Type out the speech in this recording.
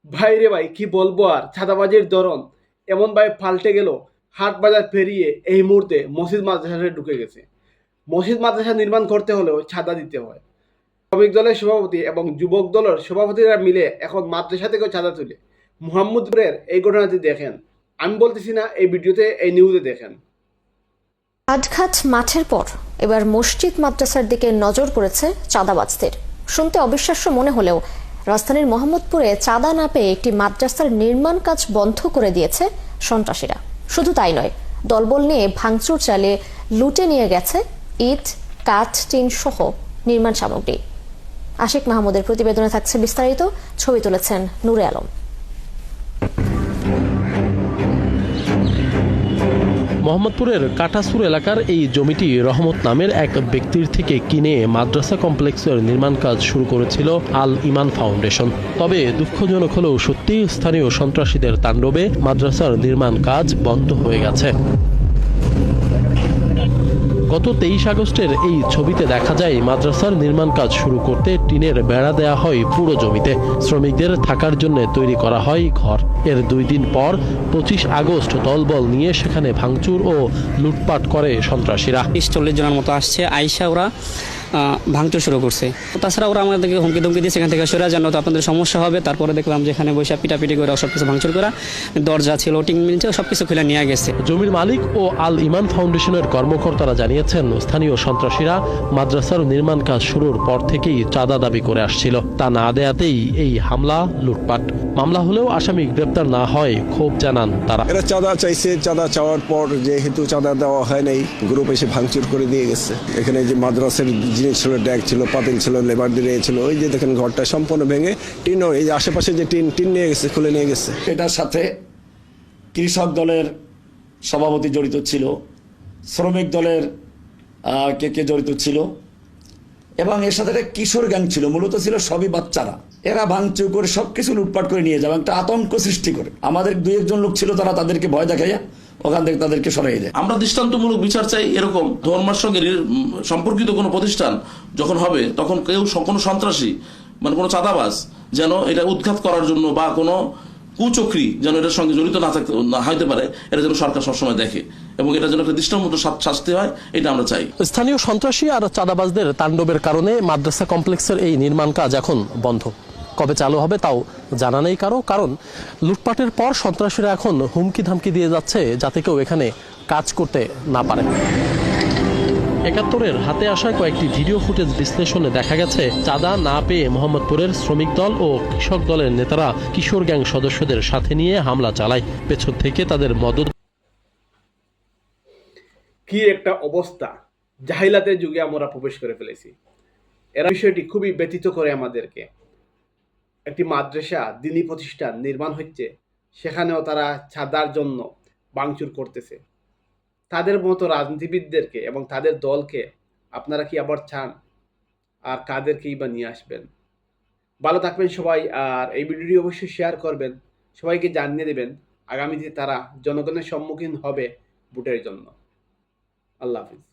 ভাই রে ভাই, কি বলবো আর, ছাদাবাজির ধরন এমনভাবে পাল্টে গেল, হাট বাজার পেরিয়ে এই মুহূর্তে মসজিদ মাদ্রাসায় ঢুকে গেছে। মসজিদ মাদ্রাসা নির্মাণ করতে হলেও ছাদা দিতে হয়। শ্রমিক দলের সভাপতি এবং যুবক দলের সভাপতিরা মিলে এখন মাদ্রাসা থেকেও চাঁদা তুলে। মুহাম্মদপুরের এই ঘটনাটি দেখেন, আমি বলতেছি না, এই ভিডিওতে, এই নিউজে দেখেন। আটঘাট মাঠের পর এবার মসজিদ মাদ্রাসার দিকে নজর পড়েছে চাঁদাবাজদের। শুনতে অবিশ্বাস্য মনে হলেও রাজধানীর মোহাম্মদপুরে চাঁদা না পেয়ে একটি মাদ্রাসার নির্মাণ কাজ বন্ধ করে দিয়েছে সন্ত্রাসীরা। শুধু তাই নয়, দলবল নিয়ে ভাঙচুর চালিয়ে লুটে নিয়ে গেছে ইট, কাঠ, টিন সহ নির্মাণ সামগ্রী। আশিক মাহমুদের প্রতিবেদনে থাকছে বিস্তারিত। ছবি তুলেছেন নূরে আলম। মোহাম্মদপুরের কাটাসুর এলাকার এই জমিটি রহমত নামের এক ব্যক্তির থেকে কিনে মাদ্রাসা কমপ্লেক্সের নির্মাণ কাজ শুরু করেছিল আল ইমান ফাউন্ডেশন। তবে দুঃখজনক হলেও সত্যি, স্থানীয় সন্ত্রাসীদের তাণ্ডবে মাদ্রাসার নির্মাণ কাজ বন্ধ হয়ে গেছে। গত 23 আগস্টের এই ছবিতে দেখা যায় মাদ্রাসার নির্মাণ কাজ শুরু করতে টিনের বেড়া দেয়া হয় পুরো জমিতে। শ্রমিকদের থাকার জন্য তৈরি করা হয় ঘর। এর 2 দিন পর 25 আগস্ট দলবল নিয়ে সেখানে ভাঙচুর ও লুটপাট করে সন্ত্রাসীরা। 30-40 জনের মতো আসছে, আইসা ওরা ভাঙচুর শুরু করছে। তাছাড়া ওরা আমাদেরকে হুমকি ধমকি দিয়ে সেখান থেকে সরে যান, তো আপনাদের সমস্যা হবে। তারপরে দেখলাম যেখানে বসে পিটাপিটি করে সব কিছু ভাঙচুর করা, দরজা ছিল, টিং মিলছে, সব কিছু খুলে নিয়ে গেছে। জমির মালিক ও আল ইমান ফাউন্ডেশনের কর্মকর্তারা জানিয়েছেন, স্থানীয় সন্ত্রাসীরা মাদ্রাসার নির্মাণ কাজ শুরুর পর থেকেই চাঁদা দাবি করে আসছিল। তা না দেয়াতেই এই হামলা, লুটপাট। মামলা হলেও আসামি গ্রেপ্তার না হয় ক্ষোভ জানান তারা। এরা চাঁদা চাইছে, চাঁদা চাওয়ার পর যেহেতু চাঁদা দেওয়া হয় নাই, গ্রুপ এসে ভাঙচুর করে দিয়ে গেছে। এখানে যে মাদ্রাসার জিনিস ছিল, ড্যাগ ছিল, পাতিল ছিল, লেবার দিয়ে ছিল, ওই যে দেখেন ঘরটা সম্পূর্ণ ভেঙে টিনও, এই যে আশেপাশে যে টিন নিয়ে গেছে, খুলে নিয়ে গেছে। এটার সাথে কৃষক দলের সভাপতি জড়িত ছিল, শ্রমিক দলের কে জড়িত ছিল, এবং এর সাথে একটা কিশোর গ্যাং ছিল। মূলত ছিল সবই বাচ্চারা। এরা ভাঙচুর করে সবকিছু লুটপাট করে নিয়ে যাবে, একটা আতঙ্ক সৃষ্টি করে। আমাদের 2-1 জন লোক ছিল, তারা তাদেরকে ভয় দেখাইয়া ওখান থেকে তাদেরকে সরাই দেয়। আমরা দৃষ্টান্তমূলক বিচার চাই। এরকম ধর্মের সঙ্গে সম্পর্কিত কোনো প্রতিষ্ঠান যখন হবে, তখন কেউ, কোনো সন্ত্রাসী মানে কোনো চাঁদাবাজ যেন এটা উৎখাত করার জন্য বা কোনো কুচক্রী যেন এটার সঙ্গে জড়িত না হইতে পারে, এটা যেন সরকার সবসময় দেখে এবং এটা যেন একটা দৃষ্টান্তমূলক শাস্তি হয়, এটা আমরা চাই। স্থানীয় সন্ত্রাসী আর চাঁদাবাজদের তাণ্ডবের কারণে মাদ্রাসা কমপ্লেক্সের এই নির্মাণ কাজ এখন বন্ধ। কবে চালু হবে তাও জানা নেই কারো। কারণ লুটপাটের পর সন্ত্রাসীরা এখন হুমকি ধামকি দিয়ে যাচ্ছে যাতে কেউ এখানে কাজ করতে না পারে। 71-এর হাতে আসা কয়েকটি ভিডিও ফুটেজ বিশ্লেষণে দেখা গেছে, চাঁদা না পেয়ে মোহাম্মদপুরের শ্রমিক দল ও কৃষক দলের নেতারা কিশোর গ্যাং সদস্যদের সাথে নিয়ে হামলা চালায়। পেছন থেকে তাদের মদত। কি একটা অবস্থা! জাহিলাতের যুগে আমরা প্রবেশ করে ফেলেছি। এরা বিষয়টি খুবই ব্যথিত করে আমাদেরকে। একটি মাদ্রাসা, দ্বীনি প্রতিষ্ঠান নির্মাণ হচ্ছে, সেখানেও তারা চাঁদার জন্য ভাঙচুর করতেছে। তাদের মতো রাজনীতিবিদদেরকে এবং তাদের দলকে আপনারা কি আবার চান? আর কাদেরকেই বা নিয়ে আসবেন? ভালো থাকবেন সবাই, আর এই ভিডিওটি অবশ্যই শেয়ার করবেন, সবাইকে জানিয়ে দেবেন আগামীতে তারা জনগণের সম্মুখীন হবে ভোটের জন্য। আল্লাহ হাফিজ।